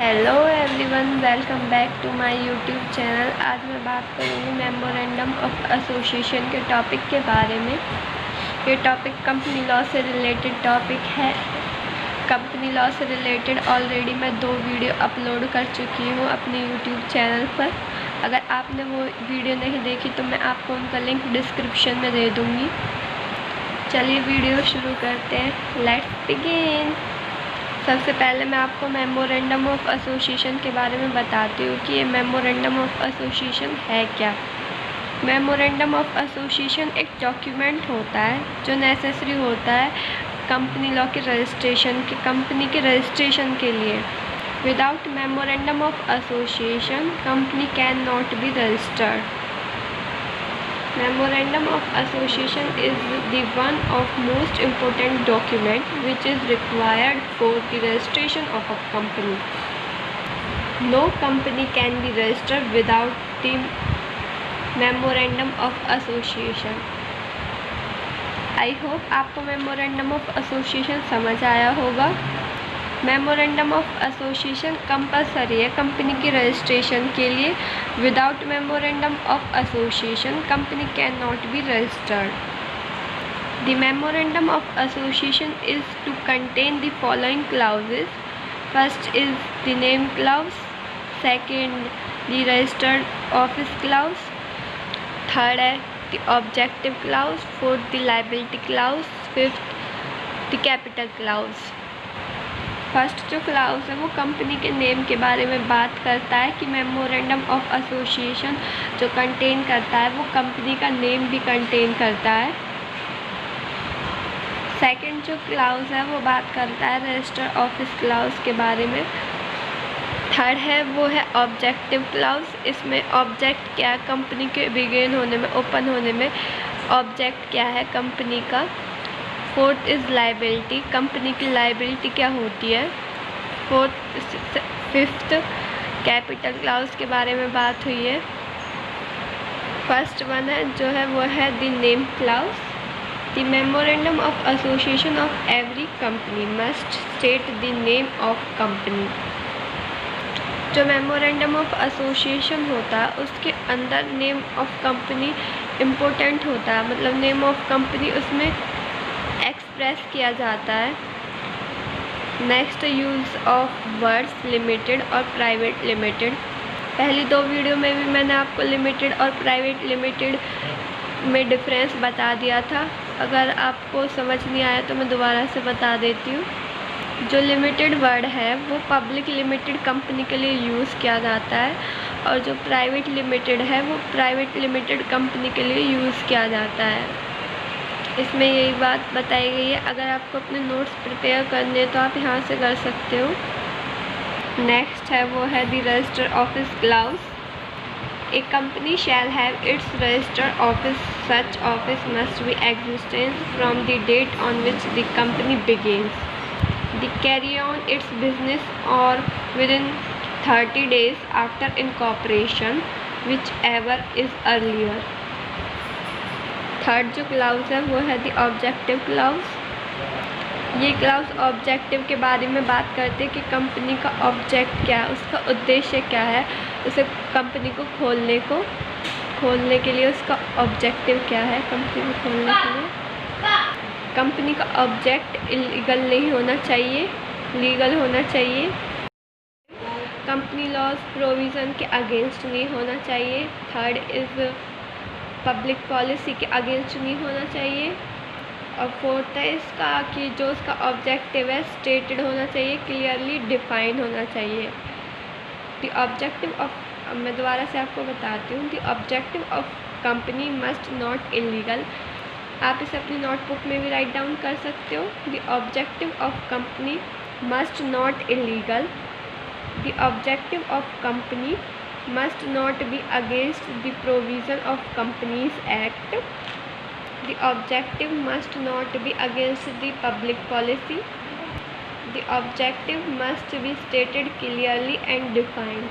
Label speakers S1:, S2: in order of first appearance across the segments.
S1: Hello everyone, welcome back to my YouTube channel. आज मैं बात करूँगी मेमोरेंडम ऑफ एसोसिएशन के टॉपिक के बारे में। ये टॉपिक कंपनी लॉ से रिलेटेड टॉपिक है। कंपनी लॉ से रिलेटेड ऑलरेडी मैं 2 वीडियो अपलोड कर चुकी हूँ अपने यूट्यूब चैनल पर। अगर आपने वो वीडियो नहीं देखी तो मैं आपको उनका लिंक डिस्क्रिप्शन में दे दूँगी। चलिए वीडियो शुरू करते हैं। Let's begin. सबसे पहले मैं आपको मेमोरेंडम ऑफ एसोसिएशन के बारे में बताती हूँ कि ये मेमोरेंडम ऑफ एसोसिएशन है क्या। मेमोरेंडम ऑफ एसोसिएशन एक डॉक्यूमेंट होता है जो नेसेसरी होता है कंपनी लॉ के रजिस्ट्रेशन कंपनी के रजिस्ट्रेशन के लिए। Without memorandum of association company can not be registered. Memorandum of Association is the one of most important document which is required for the registration of a company. No company can be registered without the Memorandum of Association. I hope आपको Memorandum of Association समझ आया होगा। Memorandum of association compulsory है company की registration के लिए। Without memorandum of association company can not be registered. The memorandum of association is to contain the following clauses. First is the name clause, second the registered office clause, third है the objective clause, fourth the liability clause, fifth the capital clause. First जो clause है वो company के name के बारे में बात करता है कि मेमोरेंडम ऑफ एसोसिएशन जो कंटेन करता है वो कंपनी का नेम भी कंटेन करता है। सेकंड जो क्लाउज है वो बात करता है रजिस्टर ऑफिस क्लाउज के बारे में। थर्ड है वो है ऑब्जेक्टिव क्लाउज। इसमें ऑब्जेक्ट क्या है कंपनी के बिगिन होने में, ओपन होने में ऑब्जेक्ट क्या है कंपनी का। फोर्थ इज़ लायबिलिटी, कंपनी की लायबिलिटी क्या होती है। फिफ्थ कैपिटल क्लाउज के बारे में बात हुई है। फर्स्ट वन है जो है वो है the name clause. The memorandum of association of every company must state the name of company. जो मेमोरेंडम ऑफ एसोसिएशन होता है उसके अंदर नेम ऑफ कंपनी इम्पोर्टेंट होता है, मतलब नेम ऑफ कंपनी उसमें एक्सप्रेस किया जाता है। Next, use of words limited और प्राइवेट लिमिटेड। पहली 2 वीडियो में भी मैंने आपको लिमिटेड और प्राइवेट लिमिटेड में डिफरेंस बता दिया था। अगर आपको समझ नहीं आया तो मैं दोबारा से बता देती हूँ। जो लिमिटेड वर्ड है वो पब्लिक लिमिटेड कंपनी के लिए यूज़ किया जाता है और जो प्राइवेट लिमिटेड है वो प्राइवेट लिमिटेड कंपनी के लिए यूज़ किया जाता है। इसमें यही बात बताई गई है। अगर आपको अपने नोट्स प्रिपेयर करने हैं तो आप यहाँ से कर सकते हो। नेक्स्ट है वो है the register office clause. A company shall have its register office. Such office must be existence from the date on which the company begins the carry on its business or within 30 days after incorporation whichever is earlier. Third जो clause है वो है the objective clause. ये clause objective के बारे में बात करते हैं कि कंपनी का ऑब्जेक्ट क्या है, उसका उद्देश्य क्या है, उसे कंपनी को खोलने के लिए उसका ऑब्जेक्टिव क्या है। कंपनी को खोलने के लिए कंपनी का ऑब्जेक्ट इलीगल नहीं होना चाहिए, लीगल होना चाहिए। कंपनी लॉज प्रोविज़न के अगेंस्ट नहीं होना चाहिए। थर्ड इज़ पब्लिक पॉलिसी के अगेंस्ट नहीं होना चाहिए। और फोर्थ है इसका कि जो उसका ऑब्जेक्टिव है स्टेटेड होना चाहिए, क्लियरली डिफाइन होना चाहिए। द ऑब्जेक्टिव ऑफ, मैं दोबारा से आपको बताती हूँ, the objective of company must not illegal. आप इसे अपनी नोटबुक में भी राइट डाउन कर सकते हो। The objective of company must not illegal. The objective of company must not be against the provision of Companies Act. The objective must not be against the public policy. The objective must be stated clearly and defined.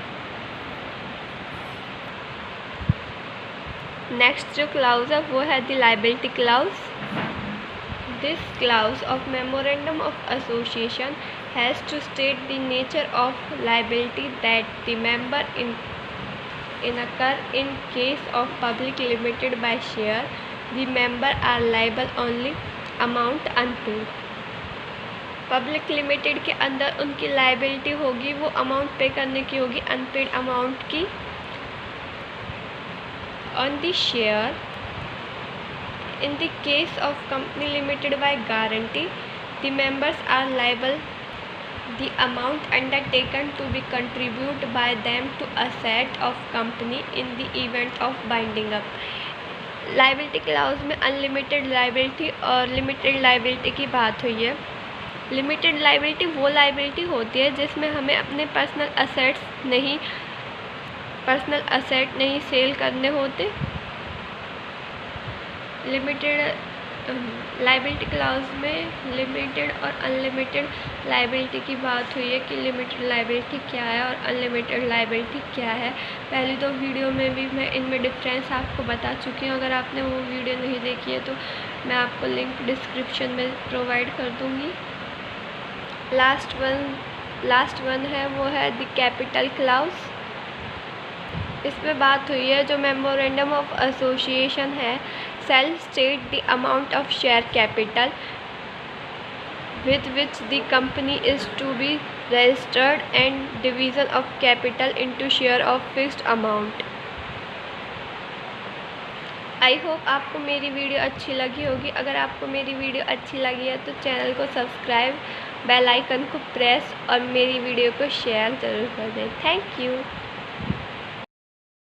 S1: Next जो clause है वो है the liability clause. This clause of Memorandum of Association has to state the nature of liability that the member incur in case of public limited by share. The member are liable only amount unpaid. Public limited के अंदर उनकी liability होगी वो amount पे करने की होगी unpaid amount की on the share. In the case of company limited by guarantee, the members are liable the amount undertaken to be contributed by them to asset of company in the event of binding up. Liability clause में unlimited liability और limited liability की बात हुई है. Limited liability वो liability होती है जिसमें हमें अपने पर्सनल असेट नहीं सेल करने होते. लिमिटेड लाइबिलिटी क्लाउज में लिमिटेड और अनलिमिटेड लाइबिलिटी की बात हुई है कि लिमिटेड लाइबिलिटी क्या है और अनलिमिटेड लाइबिलिटी क्या है. पहली दो वीडियो में भी मैं इनमें डिफरेंस आपको बता चुकी हूँ. अगर आपने वो वीडियो नहीं देखी है तो मैं आपको लिंक डिस्क्रिप्शन में प्रोवाइड कर दूँगी. लास्ट वन है वो है द कैपिटल क्लाउज. इसमें बात हुई है जो मेमोरेंडम ऑफ एसोसिएशन है shall state the amount of share capital with which the company is to be registered and division of capital into share of fixed amount. I hope आपको मेरी video अच्छी लगी होगी. अगर आपको मेरी वीडियो अच्छी लगी है तो चैनल को सब्सक्राइब, बेल आइकन को प्रेस और मेरी वीडियो को शेयर ज़रूर कर दें. Thank you.